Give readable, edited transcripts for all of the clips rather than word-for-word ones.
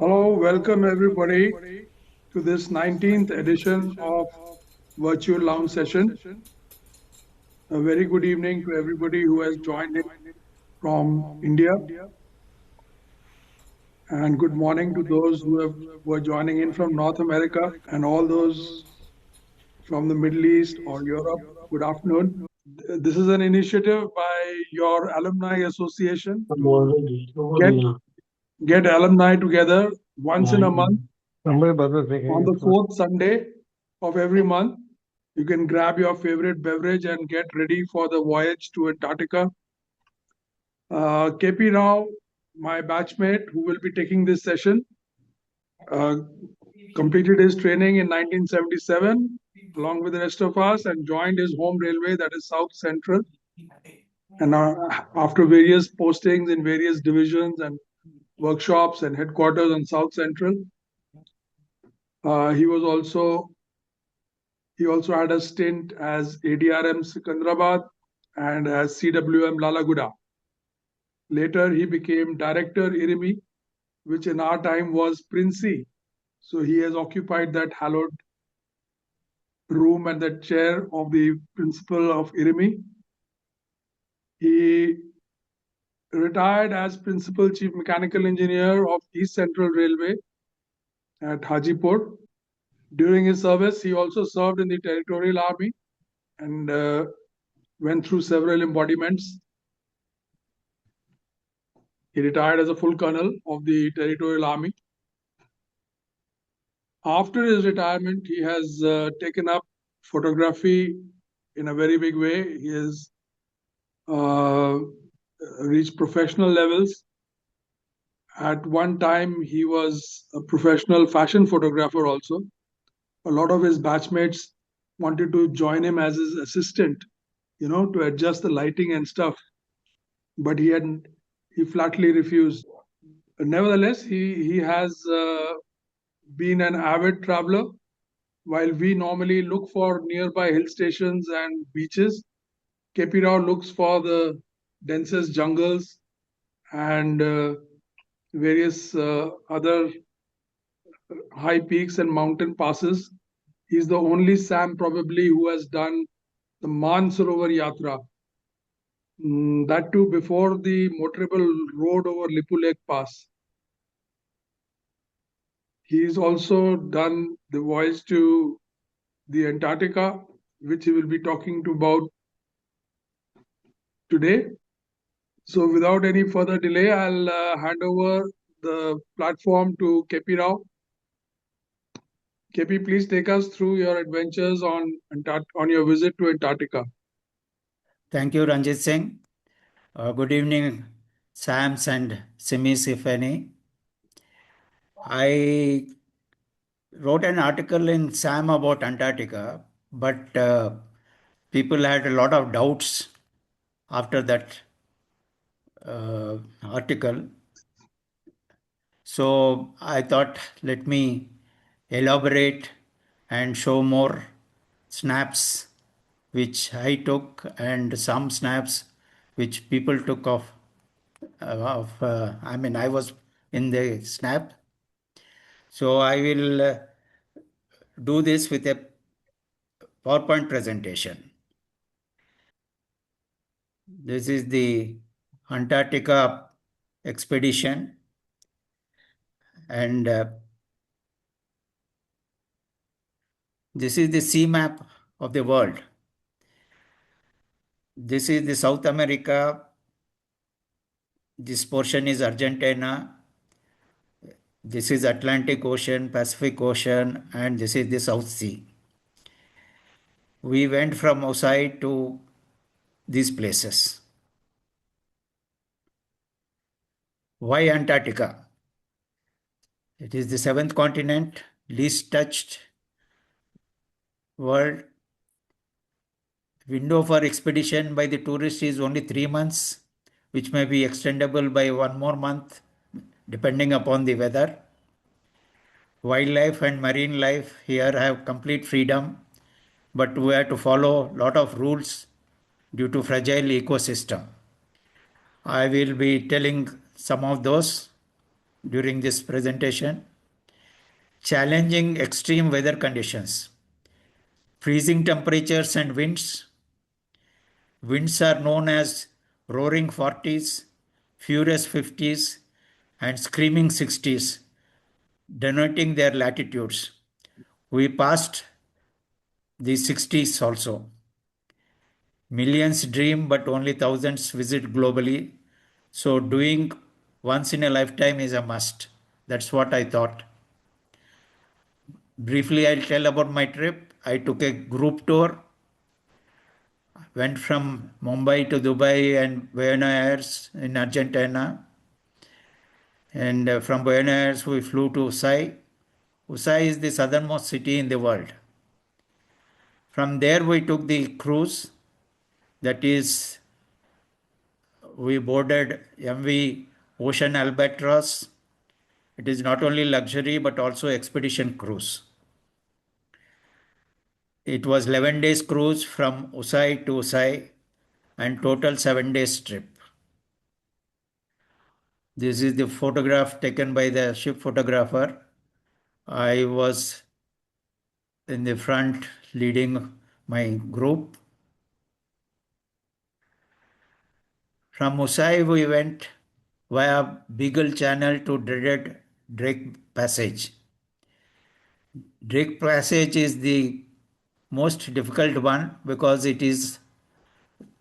Hello, welcome everybody to this 19th edition of Virtual Lounge Session. A very good evening to everybody who has joined in from India, and good morning to those who are joining in from North America and all those from the Middle East or Europe. Good afternoon. This is an initiative by your alumni association to get get alumni together once in a month on the fourth Sunday of every month. You can grab your favorite beverage and get ready for the voyage to Antarctica. KP Rao, my batchmate, who will be taking this session, uh, completed his training in 1977 along with the rest of us and joined his home railway, that is South Central. And after various postings in various divisions and workshops and headquarters on South Central, he also had a stint as ADRM Sikandrabad and as CWM Lalaguda. Later, he became Director IRIMI, which in our time was Princey. So he has occupied that hallowed room and the chair of the principal of IRIMI. He retired as Principal Chief Mechanical Engineer of East Central Railway at Hajipur. During his service, he also served in the Territorial Army and went through several embodiments. He retired as a full colonel of the Territorial Army. After his retirement, he has taken up photography in a very big way. He has reached professional levels. At one time, he was a professional fashion photographer also. A lot of his batchmates wanted to join him as his assistant, to adjust the lighting and stuff. But he flatly refused. Nevertheless, he has been an avid traveler. While we normally look for nearby hill stations and beaches, KP Rao looks for the densest jungles and various other high peaks and mountain passes. He's the only Sam probably who has done the Mansarovar Yatra. That too before the motorable road over Lipu Lake Pass. He's also done the voyage to the Antarctica, which he will be talking about today. So without any further delay, I'll hand over the platform to KP Rao. KP, please take us through your adventures on your visit to Antarctica. Thank you, Ranjit Singh. Good evening, Sams and Simis, if any. I wrote an article in Sam about Antarctica, but people had a lot of doubts after that article. So I thought, let me elaborate and show more snaps which I took and some snaps which people took I was in the snap. So I will do this with a PowerPoint presentation. This is the Antarctica expedition, and this is the sea map of the world. This is the South America. This portion is Argentina. This is Atlantic Ocean, Pacific Ocean, and this is the South Sea. We went from outside to these places. Why Antarctica? It is the seventh continent, least touched world. Window for expedition by the tourist is only 3 months, which may be extendable by 1 more month, depending upon the weather. Wildlife and marine life here have complete freedom, but we have to follow a lot of rules due to fragile ecosystem. I will be telling some of those. during this presentation. Challenging extreme weather conditions, freezing temperatures and winds. Winds are known as roaring 40s, furious 50s, and screaming 60s, denoting their latitudes. We passed the 60s also. Millions dream, but only thousands visit globally. So, doing once in a lifetime is a must. That's what I thought. Briefly, I'll tell about my trip. I took a group tour, went from Mumbai to Dubai and Buenos Aires in Argentina. And from Buenos Aires, we flew to Usai. Usai is the southernmost city in the world. From there, we took the cruise. That is, we boarded MV Ocean Albatross. It is not only luxury but also expedition cruise. It was 11 days cruise from Usai to Usai and total 7 days trip. This is the photograph taken by the ship photographer. I was in the front leading my group. From Usai, we went via Beagle Channel to dreaded Drake Passage. Drake Passage is the most difficult one because it is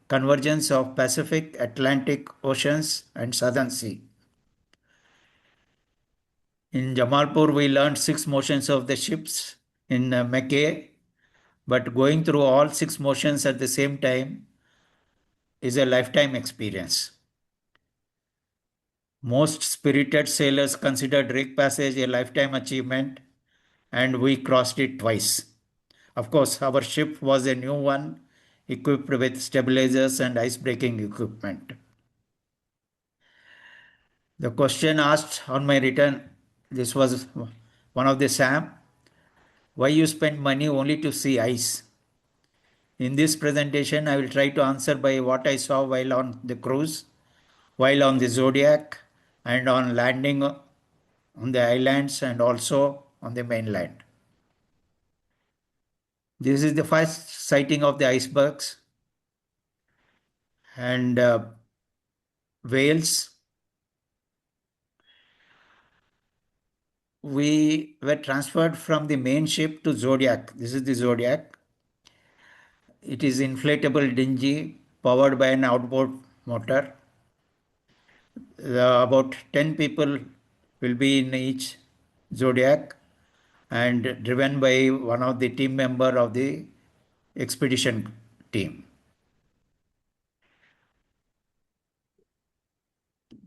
convergence of Pacific, Atlantic Oceans and Southern Sea. In Jamalpur, we learned 6 motions of the ships in Mecca, but going through all 6 motions at the same time is a lifetime experience. Most spirited sailors consider Drake Passage a lifetime achievement, and we crossed it twice. Of course, our ship was a new one, equipped with stabilizers and ice-breaking equipment. The question asked on my return, this was one of the SAM, why you spend money only to see ice? In this presentation, I will try to answer by what I saw while on the cruise, while on the Zodiac, and on landing on the islands and also on the mainland. This is the first sighting of the icebergs and whales. We were transferred from the main ship to Zodiac. This is the Zodiac. It is inflatable dinghy powered by an outboard motor. About 10 people will be in each Zodiac and driven by one of the team member of the expedition team.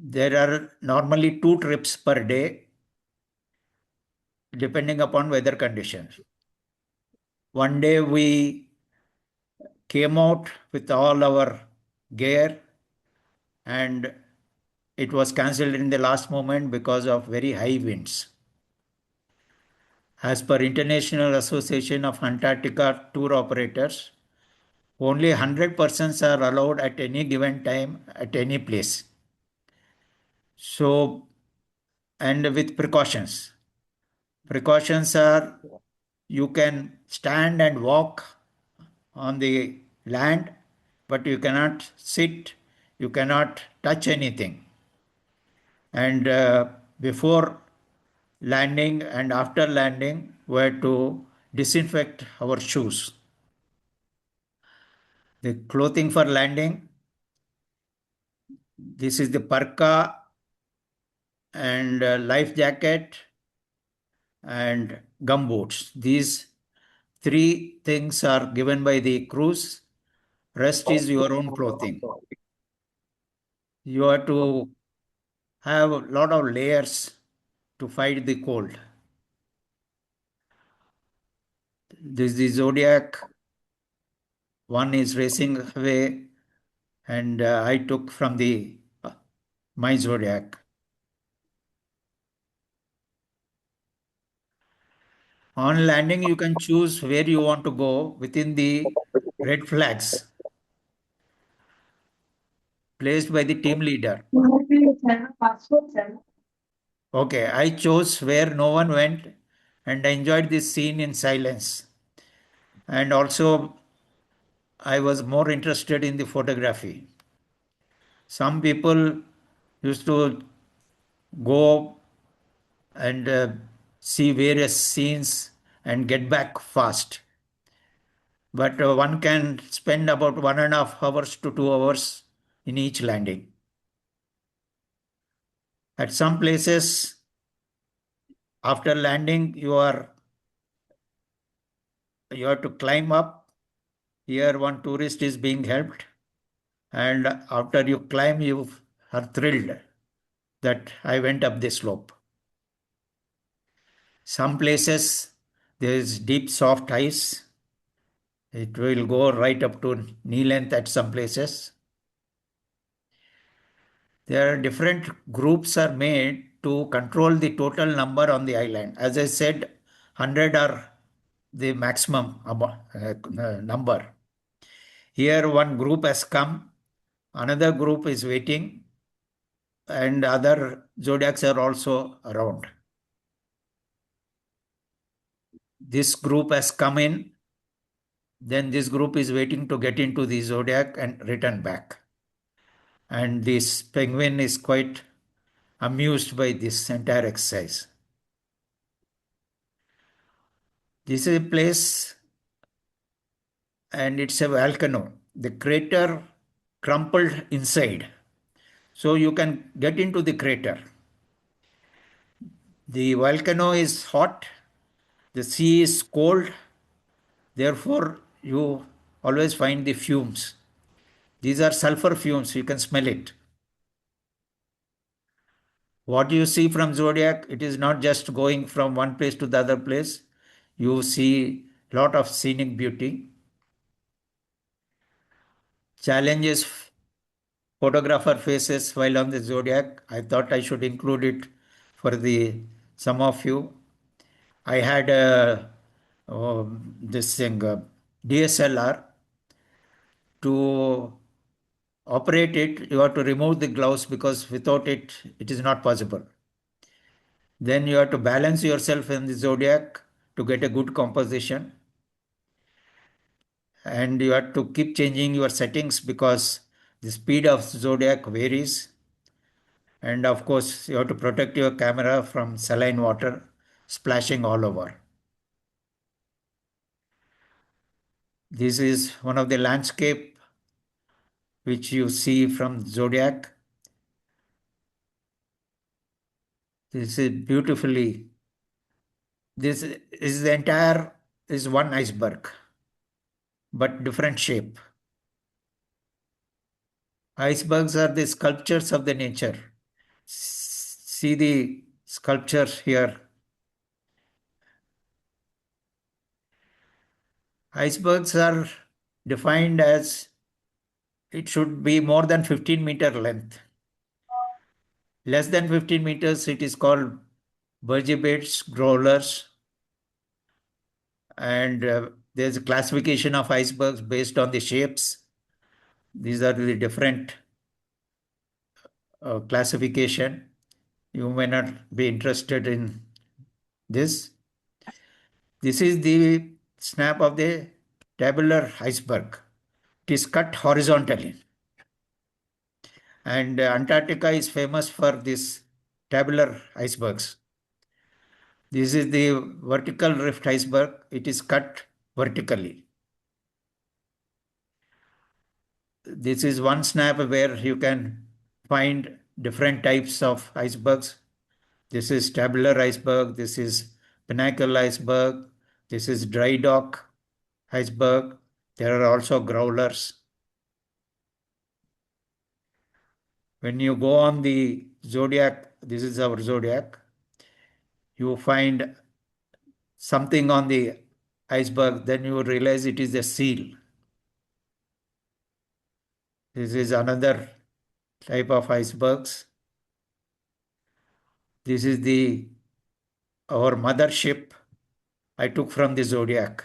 There are normally 2 trips per day depending upon weather conditions. One day we came out with all our gear and it was cancelled in the last moment because of very high winds. As per International Association of Antarctica Tour Operators, only 100 persons are allowed at any given time at any place. So, and with precautions. Precautions are you can stand and walk on the land, but you cannot sit, you cannot touch anything. And before landing and after landing, we had to disinfect our shoes. The clothing for landing, this is the parka and life jacket and gumboots. These 3 things are given by the cruise. Rest is your own clothing. You have to have a lot of layers to fight the cold. This is the Zodiac. One is racing away, and I took from the my Zodiac. On landing, you can choose where you want to go within the red flags placed by the team leader. Okay, I chose where no one went and I enjoyed this scene in silence. And also, I was more interested in the photography. Some people used to go and see various scenes and get back fast. But one can spend about 1.5 hours to 2 hours in each landing. At some places, after landing, you have to climb up. Here, one tourist is being helped, and after you climb, you are thrilled that I went up the slope. Some places there is deep soft ice. It will go right up to knee length at some places. There are different groups are made to control the total number on the island. As I said, 100 are the maximum number. Here one group has come, another group is waiting, and other zodiacs are also around. This group has come in, then this group is waiting to get into the zodiac and return back. And this penguin is quite amused by this entire exercise. This is a place and it's a volcano. The crater crumpled inside. So you can get into the crater. The volcano is hot, the sea is cold, therefore you always find the fumes. These are sulfur fumes, you can smell it. What you see from zodiac, it is not just going from one place to the other place. You see lot of scenic beauty. Challenges photographer faces while on the zodiac. I thought I should include it for the some of you. I had this thing DSLR. To operate it, you have to remove the gloves because without it, it is not possible. Then you have to balance yourself in the zodiac to get a good composition. And you have to keep changing your settings because the speed of zodiac varies. And of course, you have to protect your camera from saline water splashing all over. This is one of the landscape which you see from zodiac. This is beautifully. This is the entire is one iceberg, but different shape. Icebergs are the sculptures of the nature. See the sculpture here. Icebergs are defined as it should be more than 15-meter length. Less than 15 meters, it is called vertebrates, growlers, and there's a classification of icebergs based on the shapes. These are the different classification. You may not be interested in this. This is the snap of the tabular iceberg. It is cut horizontally. And Antarctica is famous for this tabular icebergs. This is the vertical rift iceberg. It is cut vertically. This is one snap where you can find different types of icebergs. This is tabular iceberg. This is pinnacle iceberg. This is dry dock iceberg. There are also growlers. When you go on the zodiac, this is our zodiac, you find something on the iceberg, then you realize it is a seal. This is another type of icebergs. This is the our mothership I took from the zodiac.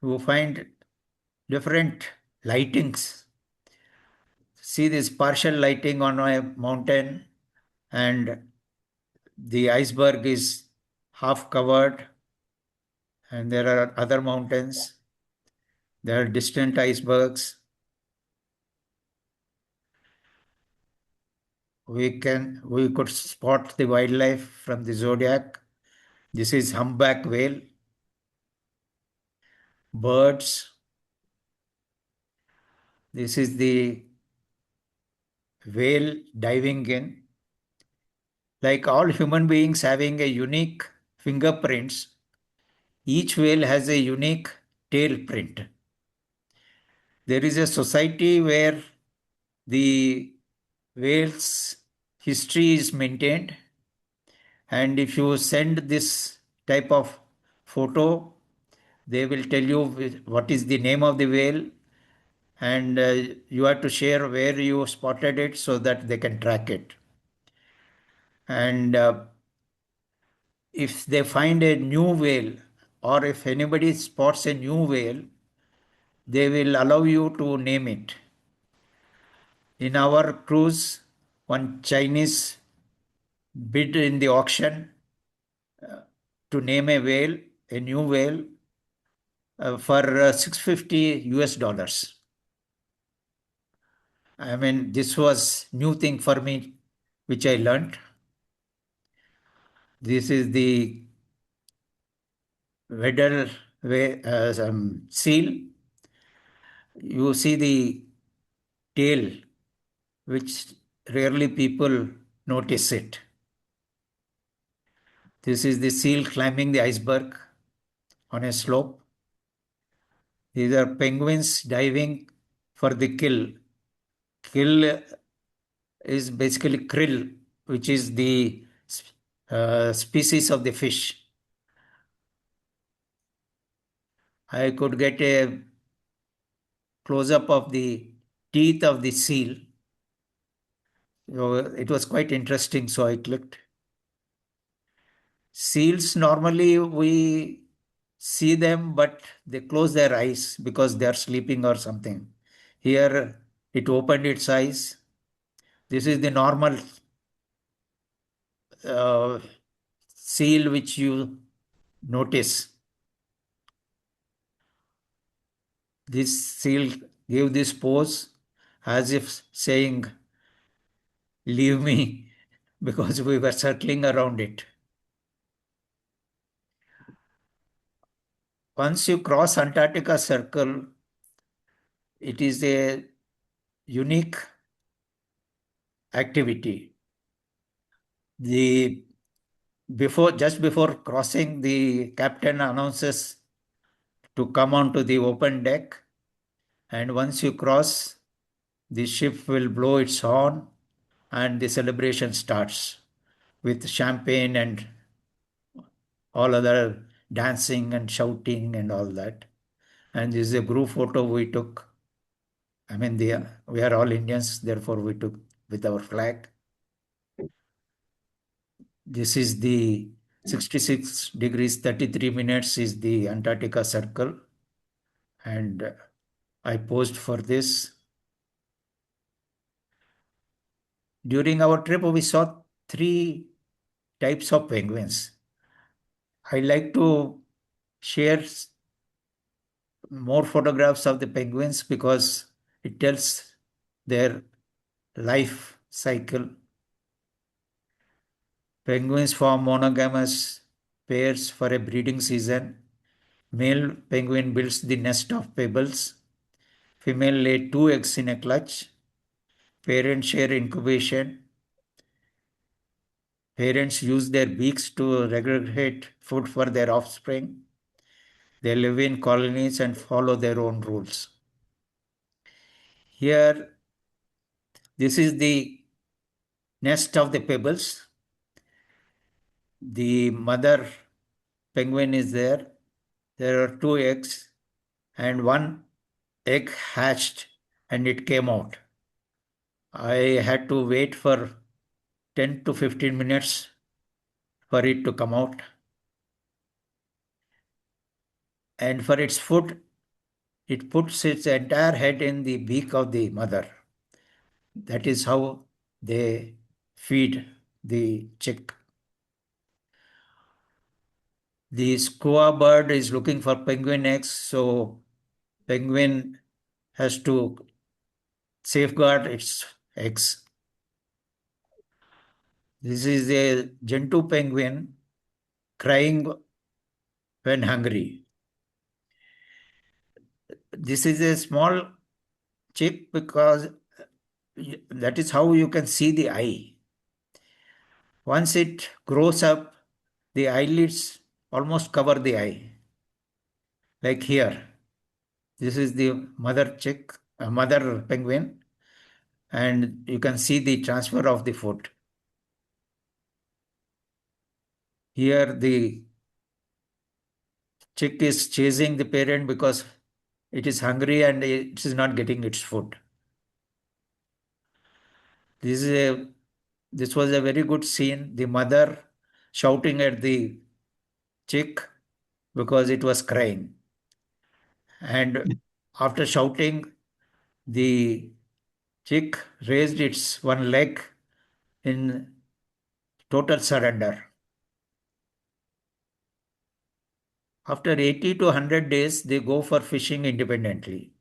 You find different lightings. see this partial lighting on a mountain, and the iceberg is half covered, and there are other mountains. There are distant icebergs. We could spot the wildlife from the zodiac. This is humpback whale, birds. This is the whale diving in. Like all human beings having a unique fingerprints, each whale has a unique tail print. There is a society where the whale's history is maintained, and if you send this type of photo, they will tell you what is the name of the whale, and you have to share where you spotted it so that they can track it. And if they find a new whale, or if anybody spots a new whale, they will allow you to name it. In our cruise, one Chinese bid in the auction to name a whale, a new whale, for $650 US. I mean, this was new thing for me, which I learned. This is the Weddell seal. You see the tail, which rarely people notice it. This is the seal climbing the iceberg on a slope. These are penguins diving for the kill. Kill is basically krill, which is the species of the fish. I could get a close-up of the teeth of the seal. So it was quite interesting, so I clicked. Seals, normally we see them, but they close their eyes because they are sleeping or something. Here, it opened its eyes. This is the normal uh, seal which you notice. This seal gave this pose as if saying, "Leave me," because we were circling around it. Once you cross Antarctica Circle, it is a unique activity. Just before crossing, the captain announces to come onto the open deck, and once you cross, the ship will blow its horn, and the celebration starts with champagne and all other dancing and shouting and all that. And this is a group photo we took. I mean, we are all Indians, therefore we took with our flag. This is the 66 degrees 33 minutes is the Antarctica Circle, and I posed for this. During our trip, we saw three types of penguins. I like to share more photographs of the penguins because it tells their life cycle. Penguins form monogamous pairs for a breeding season. Male penguin builds the nest of pebbles. Female lay two eggs in a clutch. Parents share incubation. Parents use their beaks to regurgitate food for their offspring. They live in colonies and follow their own rules. Here, this is the nest of the pebbles. The mother penguin is there. There are two eggs, and one egg hatched and it came out. I had to wait for 10 to 15 minutes for it to come out. And for its food, it puts its entire head in the beak of the mother. That is how they feed the chick. The skua bird is looking for penguin eggs, so penguin has to safeguard its eggs. This is a Gentoo penguin crying when hungry. This is a small chick because that is how you can see the eye. Once it grows up, the eyelids almost cover the eye. Like here, this is the mother chick, mother penguin, and you can see the transfer of the food. Here, the chick is chasing the parent because it is hungry and it is not getting its food. This is a this was a very good scene. The mother shouting at the chick because it was crying. And after shouting, the chick raised its one leg in total surrender. After 80 to 100 days, they go for fishing independently.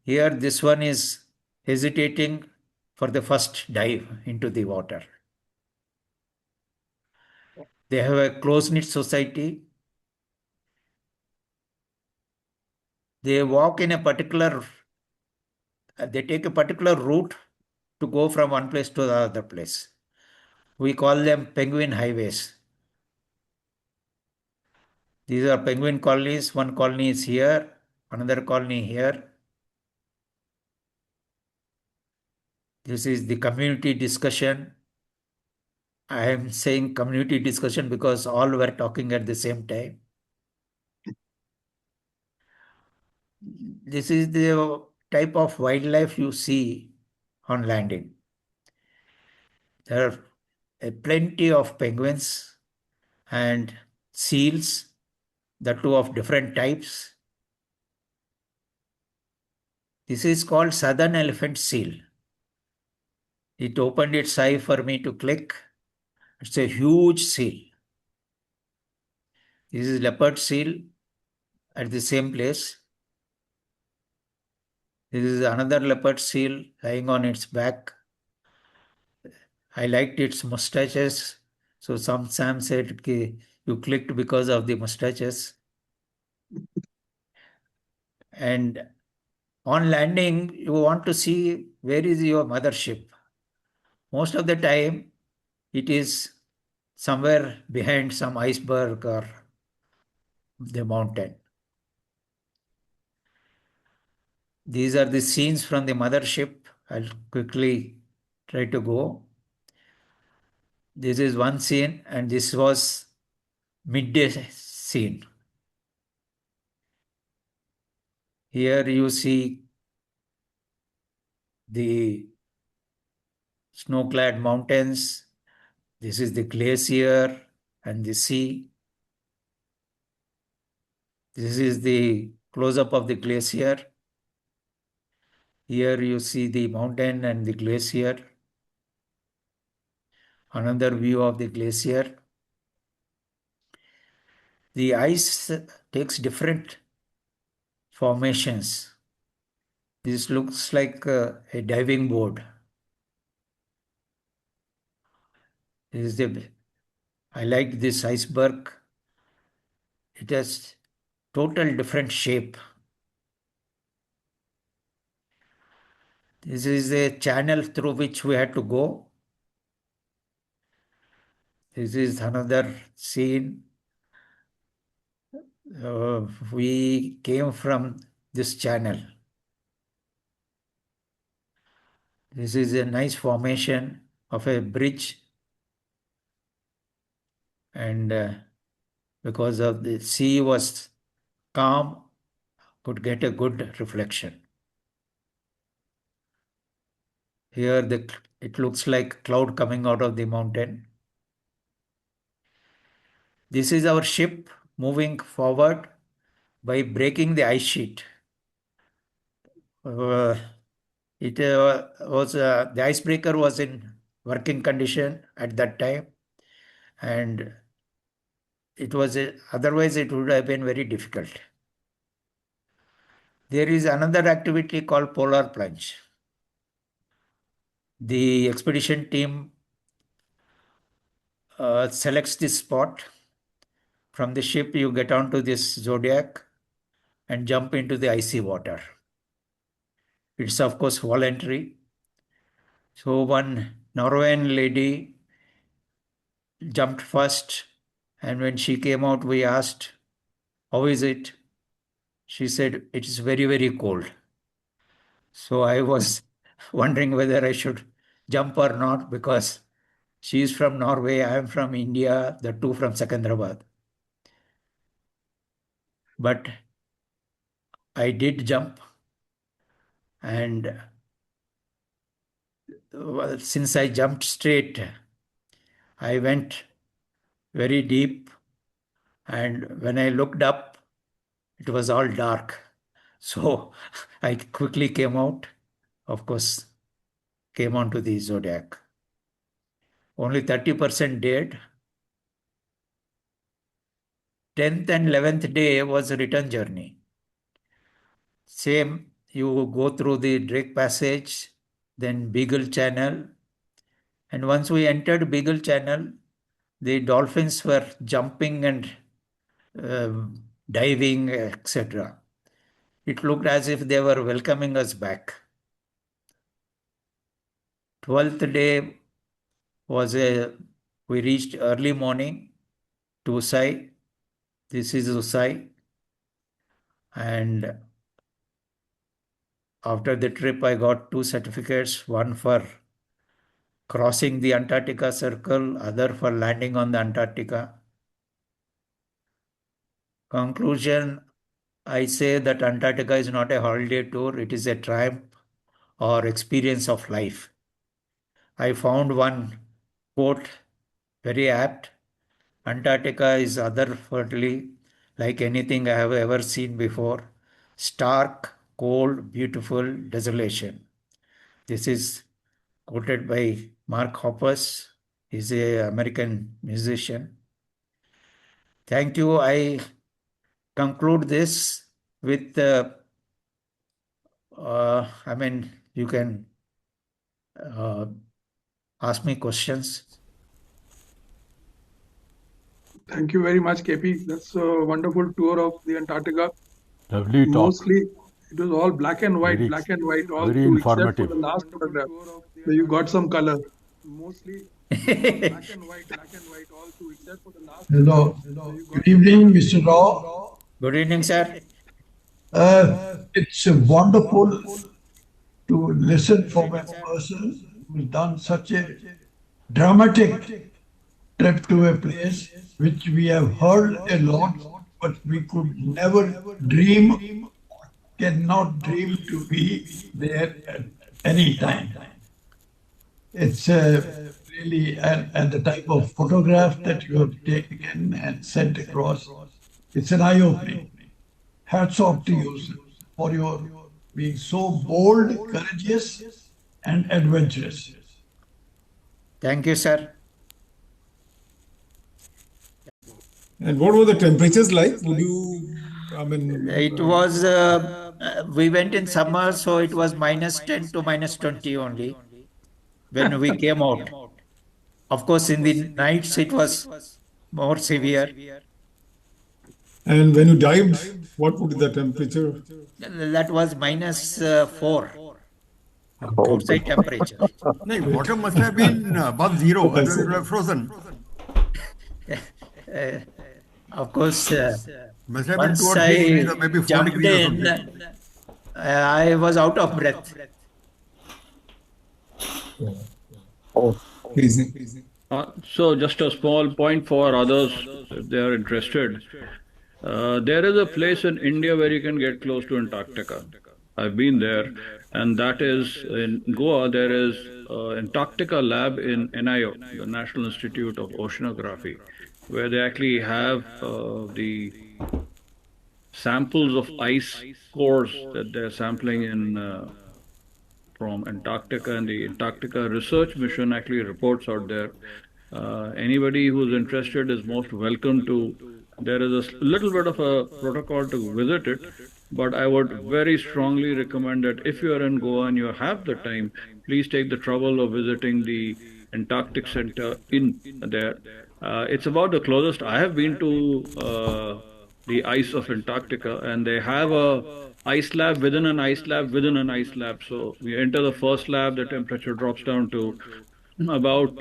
Here, this one is hesitating for the first dive into the water. They have a close knit society. They walk in a particular, they take a particular route to go from one place to the other place. We call them penguin highways. These are penguin colonies. One colony is here, another colony here. This is the community discussion. I am saying community discussion because all were talking at the same time. This is the type of wildlife you see on landing. There are plenty of penguins and seals, the two of different types. This is called southern elephant seal. It opened its eye for me to click. It's a huge seal. This is leopard seal at the same place. This is another leopard seal lying on its back. I liked its mustaches. So some Sam said, "Okay, you clicked because of the mustaches." And on landing, you want to see where is your mothership. Most of the time, it is somewhere behind some iceberg or the mountain. These are the scenes from the mothership. I'll quickly try to go. This is one scene, and this was midday scene. Here you see the snow-clad mountains. This is the glacier and the sea. This is the close-up of the glacier. Here you see the mountain and the glacier. Another view of the glacier. The ice takes different formations. This looks like a diving board. I like this iceberg. It has total different shape. This is a channel through which we had to go. This is another scene. We came from this channel. This is a nice formation of a bridge, and because of the sea was calm, could get a good reflection. Here it looks like cloud coming out of the mountain. This is our ship moving forward by breaking the ice sheet. Uh, It was the icebreaker was in working condition at that time, and it was otherwise it would have been very difficult. There is another activity called polar plunge. The expedition team selects this spot. From the ship, you get onto this zodiac and jump into the icy water. It's of course voluntary. So one Norwegian lady jumped first, and when she came out, we asked, "How is it?" She said, "It is very, very cold." So I was wondering whether I should jump or not because she is from Norway, I am from India, the two from Secunderabad. But I did jump, and since I jumped straight, I went very deep, and when I looked up, it was all dark. So I quickly came out, of course, came onto the zodiac. Only 30% dared. 10th and 11th day was a return journey. Same, you go through the Drake Passage, then Beagle Channel. And once we entered Beagle Channel, the dolphins were jumping and diving, etc. It looked as if they were welcoming us back. 12th day was we reached early morning to Usai. This is Usai. And after the trip, I got two certificates, one for crossing the Antarctica Circle, other for landing on the Antarctica. Conclusion, I say that Antarctica is not a holiday tour, it is a triumph or experience of life. I found one quote very apt. Antarctica is otherworldly, like anything I have ever seen before. Stark, cold, beautiful, desolation. This is quoted by Mark Hoppus. He's an American musician. Thank you. I conclude this with, you can uh, ask me questions. Thank you very much, KP. That's a wonderful tour of the Antarctica. Lovely talk. Mostly, it was all black and white, Very, black and white all very through, except for informative. the last photograph where you got some color. Hello. Good evening, Mr. Rao. Good evening, sir. It's wonderful to listen from a person who's done such a dramatic trip to a place which we have heard a lot, but we could never dream, cannot dream to be there at any time. It's really, and the type of photograph that you have taken and sent across, it's an eye-opening. Hats off to you sir, for your being so bold, courageous, and adventurous. Thank you, sir. And what were the temperatures like? Would you, It was, we went in summer, so it was -10 to -20 only when we came out. Of course, in the nights it was more severe. and when you dived, what would be the temperature? That was -4 outside temperature. No, water must have been above zero, otherwise it would have frozen. Of course, Must have been 2 once or 3 degrees I or maybe 4 jumped degrees or in, something. I was out of breath. Amazing. So just a small point for others, if they are interested. There is a place in India where you can get close to Antarctica. I've been there, and that is in Goa. There is Antarctica lab in NIO, the National Institute of Oceanography, where they actually have the samples of ice cores that they're sampling in from Antarctica, and the Antarctica Research Mission actually reports out there. Anybody who's interested is most welcome to. There is a little bit of a protocol to visit it, but I would very strongly recommend that if you are in Goa and you have the time, please take the trouble of visiting the Antarctic Center in there. It's about the closest I have been to the ice of Antarctica, and they have a ice lab within an ice lab within an ice lab. So we enter the first lab, the temperature drops down to about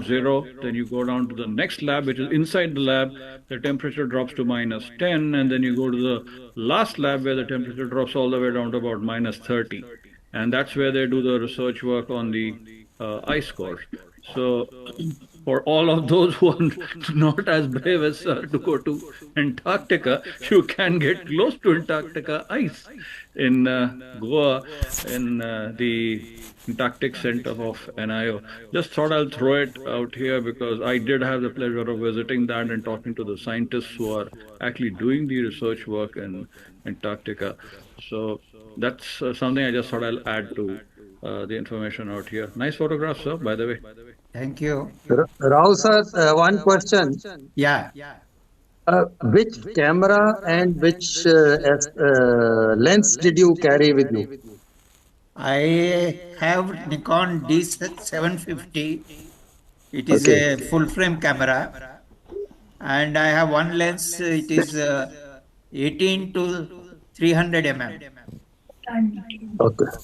zero. Then you go down to the next lab, which is inside the lab. The temperature drops to -10, and then you go to the last lab where the temperature drops all the way down to about -30, and that's where they do the research work on the ice cores. So for all of those who are not as brave as to go to Antarctica, you can get close to Antarctica ice in Goa, in the Antarctic Center of NIO. Just thought I'll throw it out here because I did have the pleasure of visiting that and talking to the scientists who are actually doing the research work in Antarctica. So that's something I just thought I'll add to the information out here. Nice photograph, sir, by the way. Thank you. Rao sir, one question. Yeah. Which camera and which lens did you carry with you? I have Nikon D750. It is a full frame camera, and I have one lens. It is 18 to 300 mm. Okay.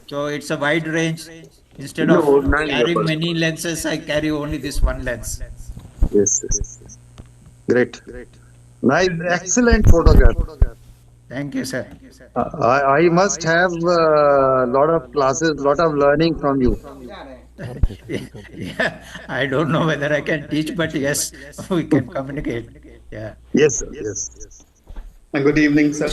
So it's a wide range. Instead of carrying many lenses, I carry only this one lens. Yes. Great. Nice, excellent photograph. Thank you, sir. I must have a lot of classes, lot of learning from you. Yeah, I don't know whether I can teach, but yes, we can communicate. Yeah. Yes, sir. Yes. Good evening, sir.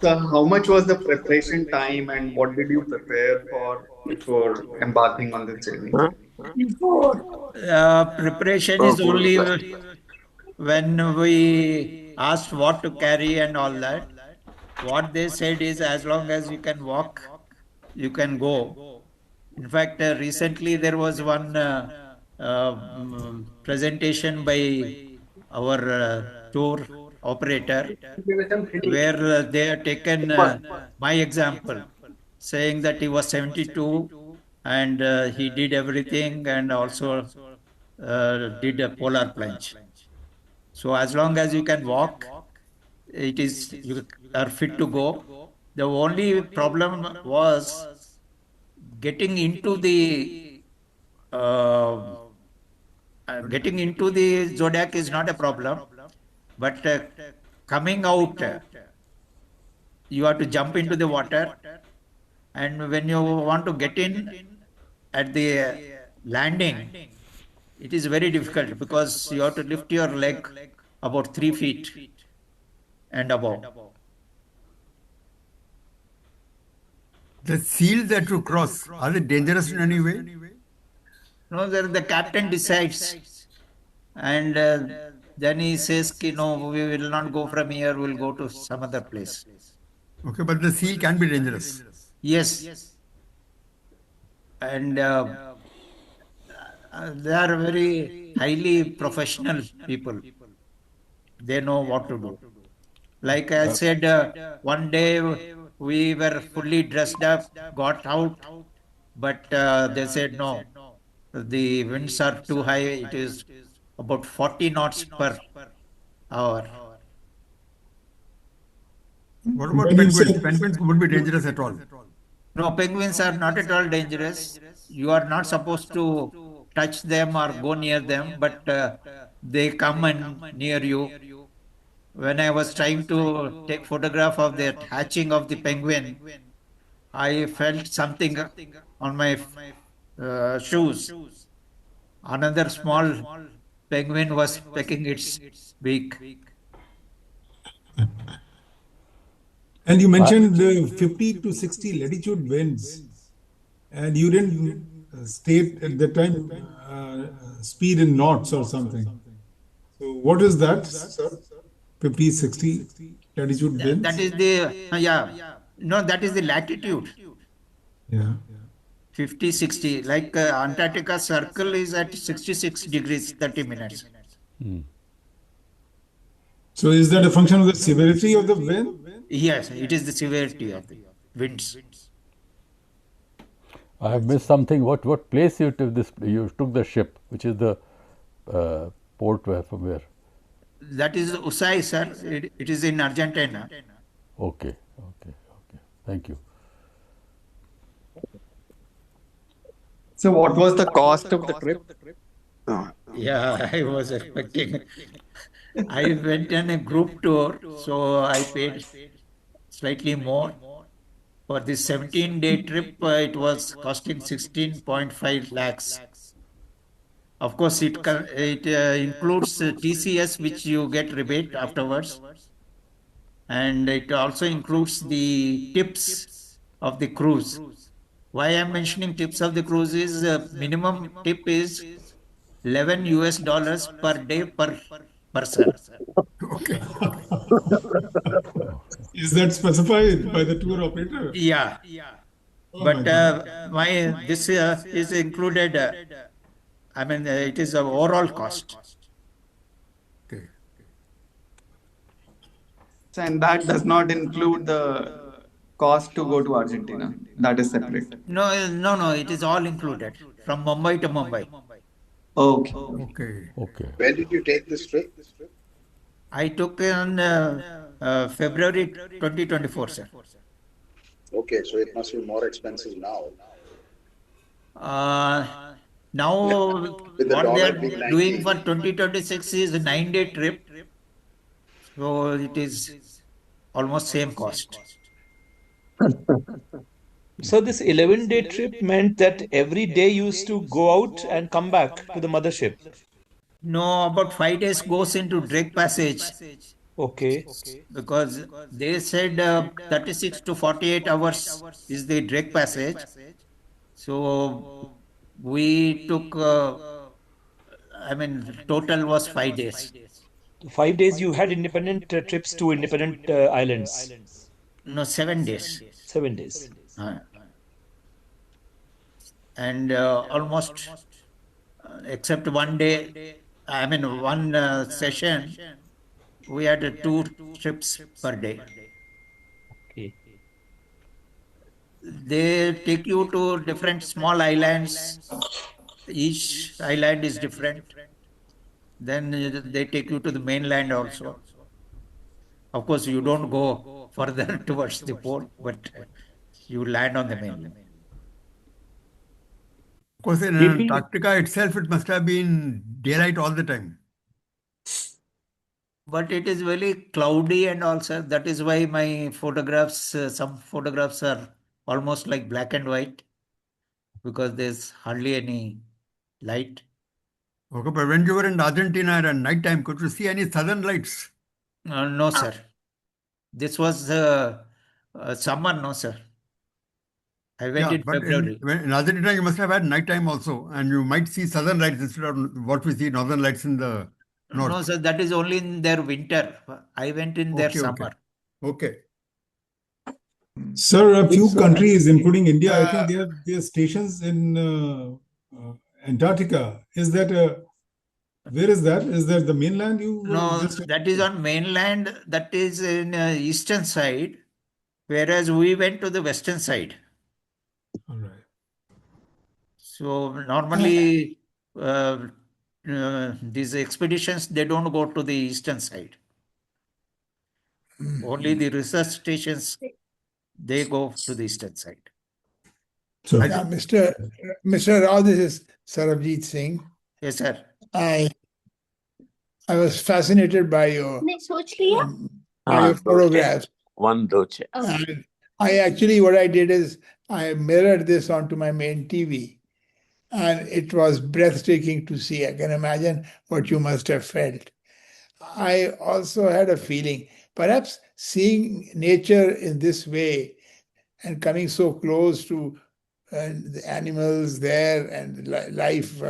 Sir, how much was the preparation time and what did you prepare for before embarking on this journey? Preparation is only when we asked what to carry and all that. What they said is as long as you can walk, you can go. In fact, recently there was one presentation by our tour operator where they had taken my example, saying that he was 72 and he did everything and also did a polar plunge. So as long as you can walk, you are fit to go. The only problem was getting into the zodiac is not a problem, but coming out, you have to jump into the water, and when you want to get in at the landing, it is very difficult because you have to lift your leg about 3 feet and above. The seals that you cross, are they dangerous in any way? No, the captain decides, and then he says, no, we will not go from here, we'll go to some other place. Okay, but the seal can be dangerous. Yes. And they are very highly professional people. They know what to do. Like I said, one day we were fully dressed up, got out, but they said no, the winds are too high. It is about 40 knots per hour. What about penguins? Penguins would be dangerous at all. No, penguins are not at all dangerous. You are not supposed to touch them or go near them, but they come and near you. When I was trying to take photograph of the hatching of the penguin, I felt something on my shoes. Another small penguin was pecking its beak. And you mentioned the 50 to 60 latitude winds, and you didn't state at the time speed in knots or something. So what is that, sir? 50, 60 latitude winds? That is the, that is the latitude. Yeah. 50, 60. Like Antarctica circle is at 66 degrees, 30 minutes. So is that a function of the severity of the wind? Yes, it is the severity of the winds. I have missed something. What place you took the ship, which is the port from where? That is Usai, sir. It is in Argentina. Okay. Thank you. So what was the cost of the trip? Yeah, I was expecting. I went on a group tour, so I paid slightly more. For this 17-day trip, it was costing 16.5 lakhs. Of course, it includes TCS, which you get rebate afterwards. And it also includes the tips of the cruise. Why I'm mentioning tips of the cruise is minimum tip is $11 per day per person. Okay. Is that specified by the tour operator? Yeah. Oh But my God. this is included. It is an overall cost. Okay. So, and that does not include the cost to go to Argentina. That is separate. No. It is all included from Mumbai to Mumbai. Okay. Okay. When did you take this trip? I took in February 2024, sir. Okay, so it must be more expensive now. Now, With the what they dollar are being doing 90. for 2026 is a 9-day trip. So it is almost same cost. So this 11-day trip meant that every day you used to go out and come back to the mothership. No, about 5 days goes into Drake Passage. Okay. Because they said 36 to 48 hours is the Drake Passage. So we took, total was 5 days. 5 days you had independent trips to independent islands. No, 7 days. 7 days. And almost, except one day, one session, we had 2 trips per day. Okay. They take you to different small islands. Each island is different. Then they take you to the mainland also. Of course, you don't go further towards the port, but you land on the mainland. Of course, in Antarctica itself, it must have been daylight all the time. But it is very cloudy and also that is why my photographs, some photographs are almost like black and white because there's hardly any light. Okay, but when you were in Argentina at night time, could you see any southern lights? No, sir. This was summer, no, sir. I went in February. In Argentina, you must have had night time also, and you might see southern lights instead of what we see northern lights in the north. No, sir, that is only in their winter. I went in their summer. Okay. Sir, a few countries, including India, I think they have stations in Antarctica. Is that where is that? Is that the mainland? No, that is on mainland. That is in eastern side, whereas we went to the western side. All right. So normally these expeditions, they don't go to the eastern side. Only the research stations, they go to the eastern side. So, Mr. Rao, this is Sarabjit Singh. Yes, sir. I was fascinated by your photographs. One doche. What I did is I mirrored this onto my main TV, and it was breathtaking to see. I can imagine what you must have felt. I also had a feeling, perhaps seeing nature in this way and coming so close to the animals there and life,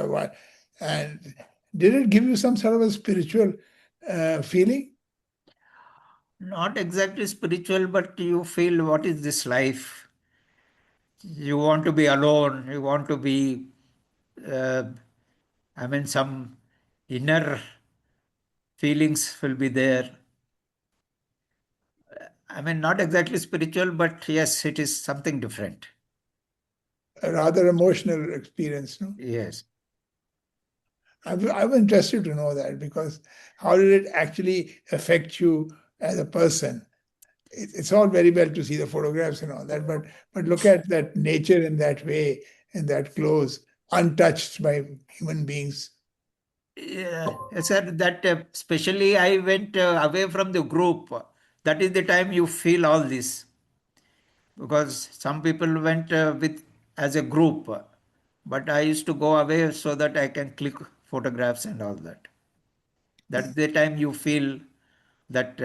and did it give you some sort of a spiritual feeling? Not exactly spiritual, but you feel what is this life? you want to be alone, you want to be, some inner feelings will be there. Not exactly spiritual, but yes, it is something different. A rather emotional experience, no? Yes. I'm interested to know that, because how did it actually affect you as a person? It's all very well to see the photographs and all that, but look at that nature in that way, in that close, untouched by human beings. Yeah, sir, that especially I went away from the group. That is the time you feel all this. Because some people went with as a group, but I used to go away so that I can click photographs and all that. That's the time you feel that,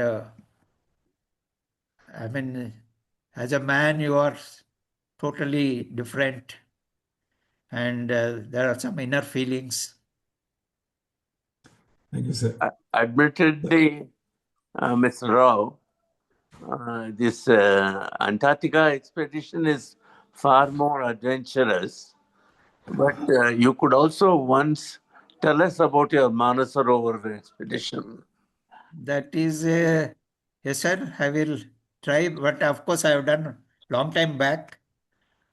as a man, you are totally different, and there are some inner feelings. Thank you, sir. Admittedly, Mr. Rao, this Antarctica expedition is far more adventurous. But you could also once tell us about your Manasarovar expedition. That is, yes, sir, I will try, but of course I have done long time back.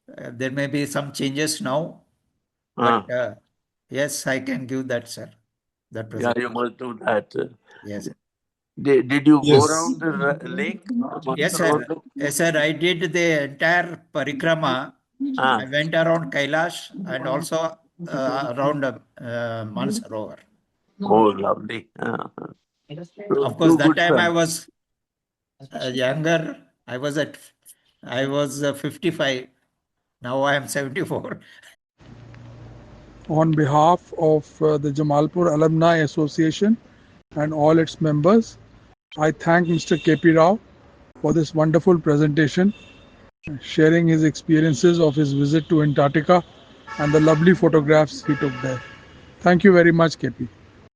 There may be some changes now, but yes, I can give that, sir. That was Yeah, it. you must do that. Yes. Did you go Yes. around the lake? Yes, sir. Yes, sir. I did the entire parikrama. I went around Kailash and also around Mansarovar. Oh, lovely. Of course, that good time I fun. was younger. I was 55. Now I am 74. On behalf of the Jamalpur Alumni Association and all its members, I thank Mr. K P Rao for this wonderful presentation, sharing his experiences of his visit to Antarctica and the lovely photographs he took there. Thank you very much, KP.